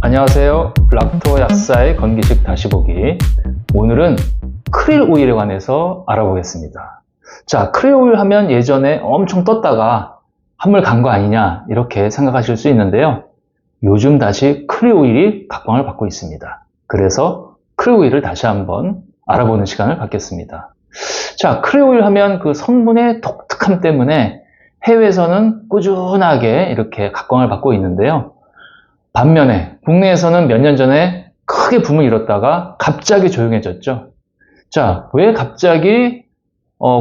안녕하세요. 락토 약사의 건기식 다시 보기. 오늘은 크릴 오일에 관해서 알아보겠습니다. 자, 크릴 오일 하면 예전에 엄청 떴다가 한물 간 거 아니냐 이렇게 생각하실 수 있는데요. 요즘 다시 크릴 오일이 각광을 받고 있습니다. 그래서 크릴 오일을 다시 한번 알아보는 시간을 갖겠습니다. 자, 크릴 오일 하면 그 성분의 독특함 때문에 해외에서는 꾸준하게 이렇게 각광을 받고 있는데요. 반면에 국내에서는 몇 년 전에 크게 붐을 일었다가 갑자기 조용해졌죠. 자, 왜 갑자기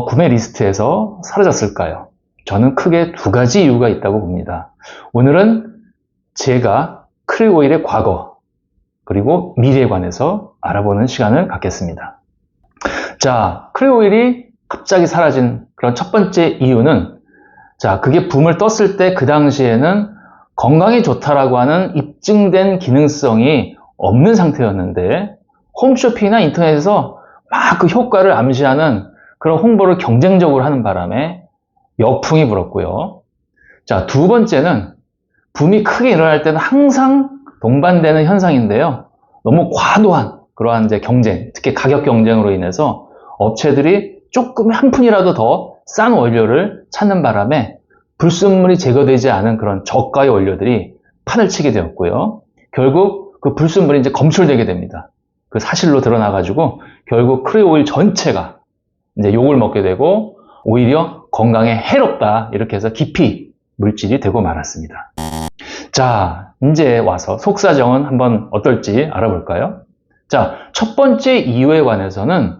구매 리스트에서 사라졌을까요? 저는 크게 두 가지 이유가 있다고 봅니다. 오늘은 제가 크릴 오일의 과거 그리고 미래에 관해서 알아보는 시간을 갖겠습니다. 자, 크릴 오일이 갑자기 사라진 그런 첫 번째 이유는, 자, 그게 붐을 떴을 때 그 당시에는 건강에 좋다라고 하는 입증된 기능성이 없는 상태였는데 홈쇼핑이나 인터넷에서 막 그 효과를 암시하는 그런 홍보를 경쟁적으로 하는 바람에 역풍이 불었고요. 자, 두 번째는 붐이 크게 일어날 때는 항상 동반되는 현상인데요. 너무 과도한 그러한 이제 경쟁, 특히 가격 경쟁으로 인해서 업체들이 조금 한 푼이라도 더 싼 원료를 찾는 바람에 불순물이 제거되지 않은 그런 저가의 원료들이 판을 치게 되었고요. 결국 그 불순물이 이제 검출되게 됩니다. 그 사실로 드러나가지고 결국 크릴 오일 전체가 이제 욕을 먹게 되고 오히려 건강에 해롭다 이렇게 해서 기피 물질이 되고 말았습니다. 자, 이제 와서 속사정은 한번 어떨지 알아볼까요? 자, 첫 번째 이유에 관해서는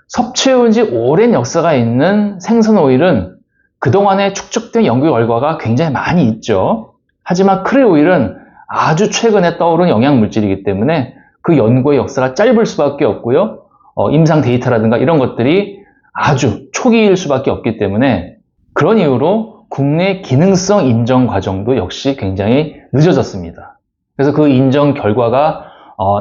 섭취해온 지 오랜 역사가 있는 생선 오일은 그동안에 축적된 연구 결과가 굉장히 많이 있죠. 하지만 크릴 오일은 아주 최근에 떠오른 영양물질이기 때문에 그 연구의 역사가 짧을 수밖에 없고요. 임상 데이터라든가 이런 것들이 아주 초기일 수밖에 없기 때문에 그런 이유로 국내 기능성 인정 과정도 역시 굉장히 늦어졌습니다. 그래서 그 인정 결과가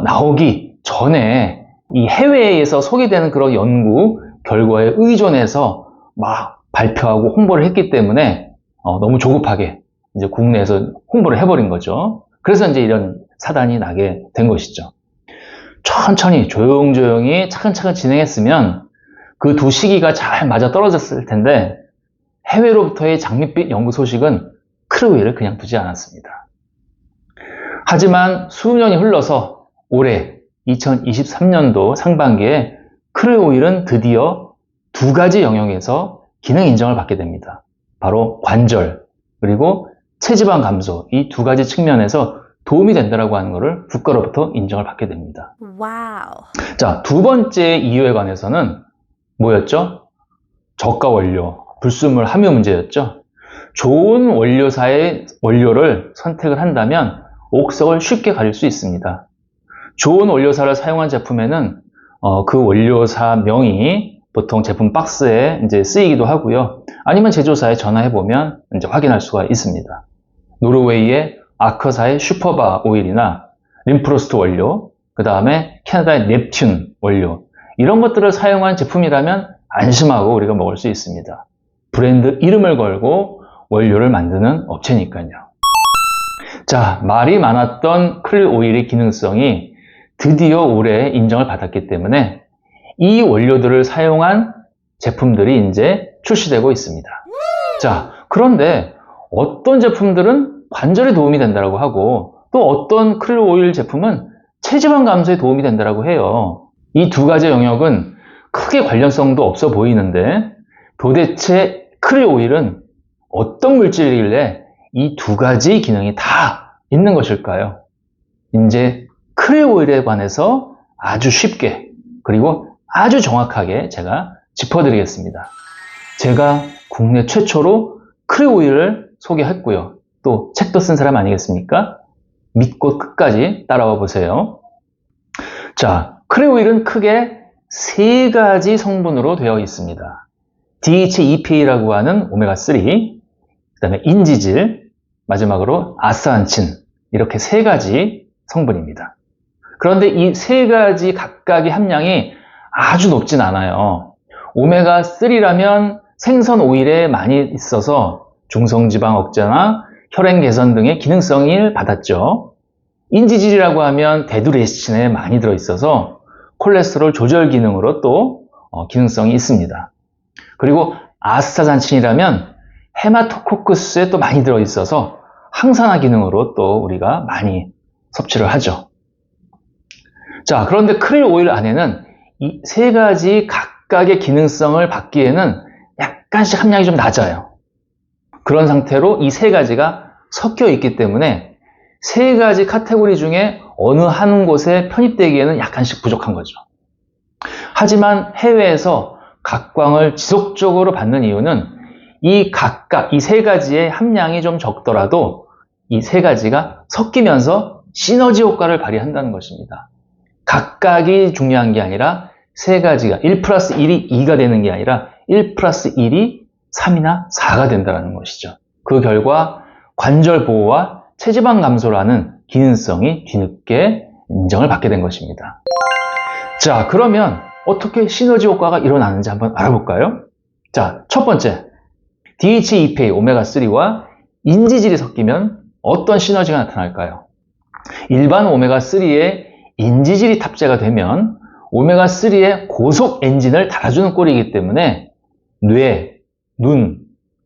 나오기 전에 이 해외에서 소개되는 그런 연구 결과에 의존해서 막 발표하고 홍보를 했기 때문에 너무 조급하게 이제 국내에서 홍보를 해버린 거죠. 그래서 이제 이런 사단이 나게 된 것이죠. 천천히 조용조용히 차근차근 진행했으면 그 두 시기가 잘 맞아 떨어졌을 텐데 해외로부터의 장밋빛 연구 소식은 크릴 오일을 그냥 두지 않았습니다. 하지만 수년이 흘러서 올해 2023년도 상반기에 크릴 오일은 드디어 두 가지 영역에서 기능 인정을 받게 됩니다. 바로 관절 그리고 체지방 감소, 이 두 가지 측면에서 도움이 된다라고 하는 것을 국가로부터 인정을 받게 됩니다. 와우. 자, 두 번째 이유에 관해서는 뭐였죠? 저가 원료, 불순물 함유 문제였죠. 좋은 원료사의 원료를 선택을 한다면 옥석을 쉽게 가릴 수 있습니다. 좋은 원료사를 사용한 제품에는 그 원료사 명이 보통 제품 박스에 이제 쓰이기도 하고요. 아니면 제조사에 전화해보면 이제 확인할 수가 있습니다. 노르웨이의 아커사의 슈퍼바 오일이나 림프로스트 원료, 그 다음에 캐나다의 넵튠 원료, 이런 것들을 사용한 제품이라면 안심하고 우리가 먹을 수 있습니다. 브랜드 이름을 걸고 원료를 만드는 업체니까요. 자, 말이 많았던 크릴 오일의 기능성이 드디어 올해 인정을 받았기 때문에 이 원료들을 사용한 제품들이 이제 출시되고 있습니다. 자, 그런데 어떤 제품들은 관절에 도움이 된다고 하고 또 어떤 크릴 오일 제품은 체지방 감소에 도움이 된다고 해요. 이 두 가지 영역은 크게 관련성도 없어 보이는데 도대체 크릴 오일은 어떤 물질이길래 이 두 가지 기능이 다 있는 것일까요? 이제 크릴 오일에 관해서 아주 쉽게 그리고 아주 정확하게 제가 짚어드리겠습니다. 제가 국내 최초로 크릴 오일을 소개했고요. 또 책도 쓴 사람 아니겠습니까? 믿고 끝까지 따라와 보세요. 자, 크릴 오일은 크게 세 가지 성분으로 되어 있습니다. DHEPA라고 하는 오메가3, 그 다음에 인지질, 마지막으로 아스안친, 이렇게 세 가지 성분입니다. 그런데 이 세 가지 각각의 함량이 아주 높진 않아요. 오메가3라면 생선 오일에 많이 있어서 중성지방 억제나 혈행 개선 등의 기능성을 받았죠. 인지질이라고 하면 데두레시틴에 많이 들어있어서 콜레스테롤 조절 기능으로 또 기능성이 있습니다. 그리고 아스타잔친이라면 헤마토코쿠스에 또 많이 들어있어서 항산화 기능으로 또 우리가 많이 섭취를 하죠. 자, 그런데 크릴 오일 안에는 이 세 가지 각각의 기능성을 받기에는 약간씩 함량이 좀 낮아요. 그런 상태로 이 세 가지가 섞여 있기 때문에 세 가지 카테고리 중에 어느 한 곳에 편입되기에는 약간씩 부족한 거죠. 하지만 해외에서 각광을 지속적으로 받는 이유는 이 세 가지의 함량이 좀 적더라도 이 세 가지가 섞이면서 시너지 효과를 발휘한다는 것입니다. 각각이 중요한 게 아니라 세 가지가 1 플러스 1이 2가 되는 게 아니라 1 플러스 1이 3이나 4가 된다는 것이죠. 그 결과 관절 보호와 체지방 감소라는 기능성이 뒤늦게 인정을 받게 된 것입니다. 자, 그러면 어떻게 시너지 효과가 일어나는지 한번 알아볼까요? 자, 첫 번째, DHA, EPA, 오메가3와 인지질이 섞이면 어떤 시너지가 나타날까요? 일반 오메가3에 인지질이 탑재가 되면 오메가3의 고속 엔진을 달아주는 꼴이기 때문에 뇌, 눈,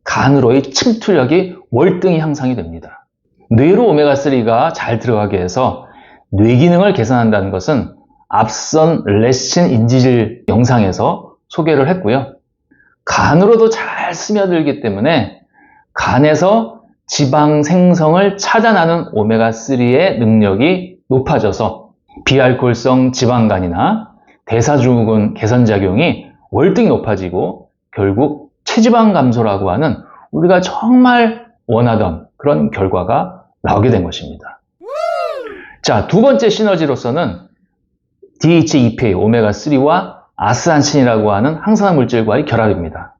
간으로의 침투력이 월등히 향상이 됩니다. 뇌로 오메가3가 잘 들어가게 해서 뇌 기능을 개선한다는 것은 앞선 레신 인지질 영상에서 소개를 했고요. 간으로도 잘 스며들기 때문에 간에서 지방 생성을 차단하는 오메가3의 능력이 높아져서 비알코올성 지방간이나 대사증후군 개선 작용이 월등히 높아지고 결국 체지방 감소라고 하는 우리가 정말 원하던 그런 결과가 나오게 된 것입니다. 자, 두 번째 시너지로서는 DHA, EPA, 오메가3와 아스타잔친이라고 하는 항산화 물질과의 결합입니다.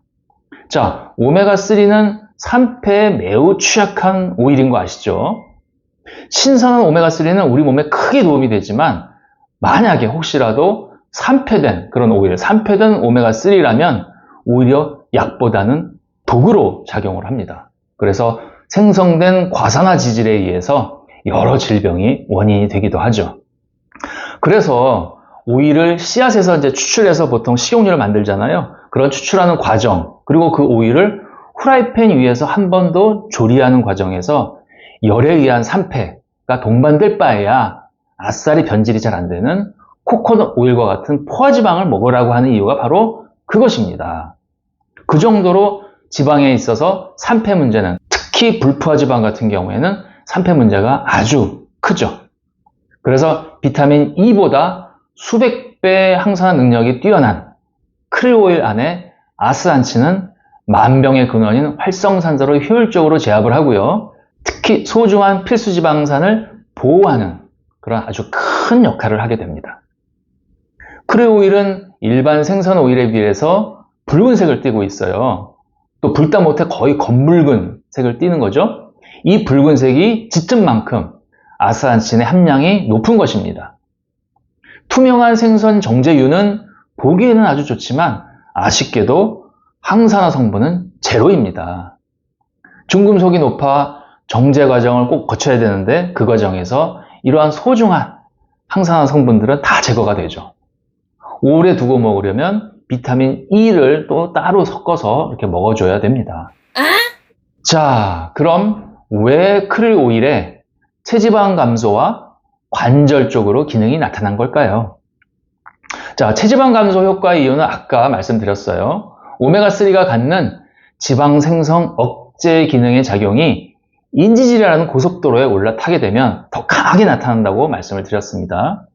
자, 오메가3는 산패에 매우 취약한 오일인 거 아시죠? 신선한 오메가3는 우리 몸에 크게 도움이 되지만 만약에 혹시라도 산패된 그런 오일, 산패된 오메가3라면 오히려 약보다는 독으로 작용을 합니다. 그래서 생성된 과산화 지질에 의해서 여러 질병이 원인이 되기도 하죠. 그래서 오일을 씨앗에서 이제 추출해서 보통 식용유를 만들잖아요. 그런 추출하는 과정, 그리고 그 오일을 후라이팬 위에서 한 번 더 조리하는 과정에서 열에 의한 산패가 동반될 바에야 아싸리 변질이 잘 안 되는 코코넛 오일과 같은 포화지방을 먹으라고 하는 이유가 바로 그것입니다. 그 정도로 지방에 있어서 산패 문제는, 특히 불포화지방 같은 경우에는 산패 문제가 아주 크죠. 그래서 비타민 E보다 수백 배 항산화 능력이 뛰어난 크릴 오일 안에 아스타잔친은 만병의 근원인 활성산소를 효율적으로 제압을 하고요. 특히 소중한 필수지방산을 보호하는 그런 아주 큰 역할을 하게 됩니다. 크릴 오일은 일반 생선 오일에 비해서 붉은색을 띠고 있어요. 또 붉다 못해 거의 검붉은 색을 띠는 거죠. 이 붉은색이 짙은 만큼 아스타잔친의 함량이 높은 것입니다. 투명한 생선 정제유는 보기에는 아주 좋지만 아쉽게도 항산화 성분은 제로입니다. 중금속이 높아 정제 과정을 꼭 거쳐야 되는데 그 과정에서 이러한 소중한 항산화 성분들은 다 제거가 되죠. 오래 두고 먹으려면 비타민 E를 또 따로 섞어서 이렇게 먹어줘야 됩니다. 자, 그럼 왜 크릴 오일에 체지방 감소와 관절 쪽으로 기능이 나타난 걸까요? 자, 체지방 감소 효과의 이유는 아까 말씀드렸어요. 오메가3가 갖는 지방 생성 억제 기능의 작용이 인지질이라는 고속도로에 올라타게 되면 더 강하게 나타난다고 말씀을 드렸습니다.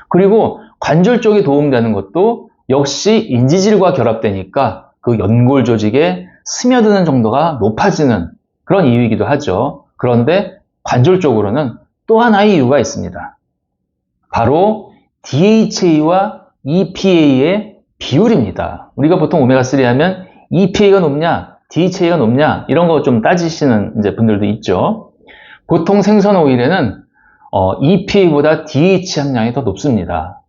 그리고 관절 쪽에 도움되는 것도 역시 인지질과 결합되니까 그 연골 조직에 스며드는 정도가 높아지는 그런 이유이기도 하죠. 그런데 관절 쪽으로는 또 하나의 이유가 있습니다. 바로 DHA와 EPA의 비율입니다. 우리가 보통 오메가3 하면 EPA가 높냐, DHA가 높냐 이런 거 좀 따지시는 이제 분들도 있죠. 보통 생선 오일에는 EPA보다 DHA 함량이 더 높습니다.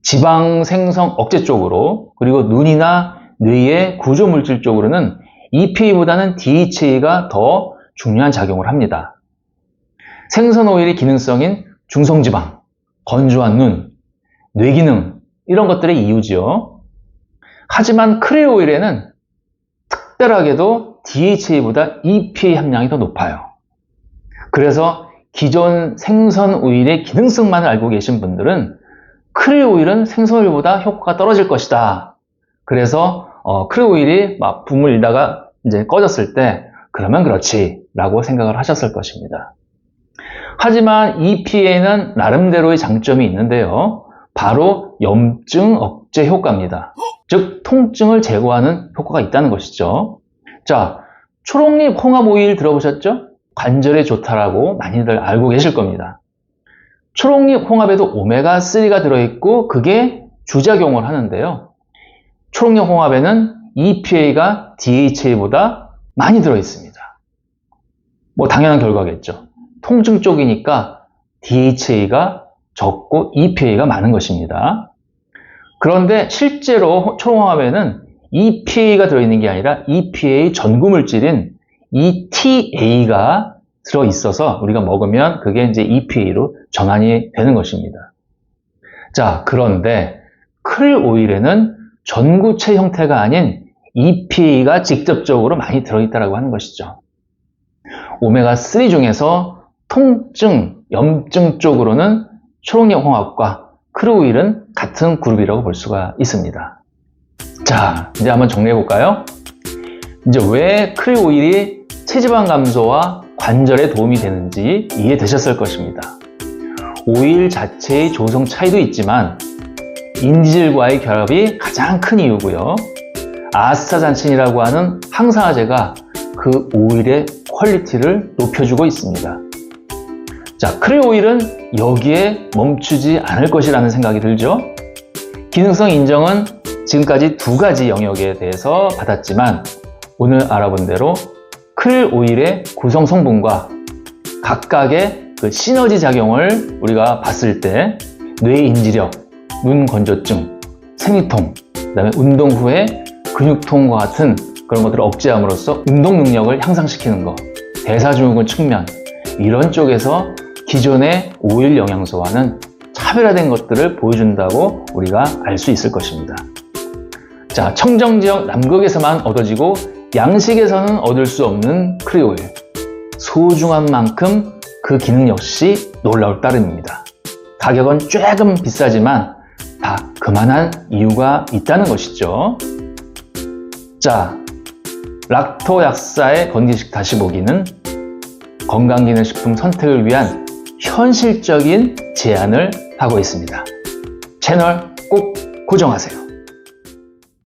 지방 생성 억제 쪽으로, 그리고 눈이나 뇌의 구조 물질 쪽으로는 EPA보다는 DHA가 더 중요한 작용을 합니다. 생선 오일의 기능성인 중성지방, 건조한 눈, 뇌기능 이런 것들의 이유죠. 하지만 크릴 오일에는 특별하게도 DHA보다 EPA 함량이 더 높아요. 그래서 기존 생선 오일의 기능성만을 알고 계신 분들은 크릴 오일은 생선 오일보다 효과가 떨어질 것이다. 그래서 크릴 오일이 막 붐을 일다가 이제 꺼졌을 때 그러면 그렇지 라고 생각을 하셨을 것입니다. 하지만 EPA는 나름대로의 장점이 있는데요. 바로 염증 억제 효과입니다. 즉 통증을 제거하는 효과가 있다는 것이죠. 자, 초록잎 홍합 오일 들어보셨죠? 관절에 좋다라고 많이들 알고 계실 겁니다. 초록잎 홍합에도 오메가3가 들어있고 그게 주작용을 하는데요. 초록잎 홍합에는 EPA가 DHA보다 많이 들어있습니다. 뭐 당연한 결과겠죠. 통증 쪽이니까 DHA가 적고 EPA가 많은 것입니다. 그런데 실제로 초록홍합에는 EPA가 들어있는 게 아니라 EPA 전구물질인 ETA가 들어있어서 우리가 먹으면 그게 이제 EPA로 전환이 되는 것입니다. 자, 그런데 크릴 오일에는 전구체 형태가 아닌 EPA가 직접적으로 많이 들어있다고 하는 것이죠. 오메가3 중에서 통증, 염증 쪽으로는 초록잎 홍합과 크릴 오일은 같은 그룹이라고 볼 수가 있습니다. 자, 이제 한번 정리해 볼까요? 이제 왜 크릴 오일이 체지방 감소와 관절에 도움이 되는지 이해되셨을 것입니다. 오일 자체의 조성 차이도 있지만 인지질과의 결합이 가장 큰 이유고요. 아스타잔틴이라고 하는 항산화제가 그 오일의 퀄리티를 높여주고 있습니다. 자, 크릴 오일은 여기에 멈추지 않을 것이라는 생각이 들죠? 기능성 인정은 지금까지 두 가지 영역에 대해서 받았지만 오늘 알아본 대로 크릴 오일의 구성 성분과 각각의 그 시너지 작용을 우리가 봤을 때 뇌 인지력, 눈 건조증, 생리통, 그 다음에 운동 후에 근육통과 같은 그런 것들을 억제함으로써 운동 능력을 향상시키는 것, 대사증후군 측면 이런 쪽에서 기존의 오일 영양소와는 차별화된 것들을 보여준다고 우리가 알 수 있을 것입니다. 자, 청정지역 남극에서만 얻어지고 양식에서는 얻을 수 없는 크릴 오일. 소중한 만큼 그 기능 역시 놀라울 따름입니다. 가격은 조금 비싸지만 다 그만한 이유가 있다는 것이죠. 자, 락토 약사의 건기식 다시 보기는 건강기능식품 선택을 위한 현실적인 제안을 하고 있습니다. 채널 꼭 고정하세요.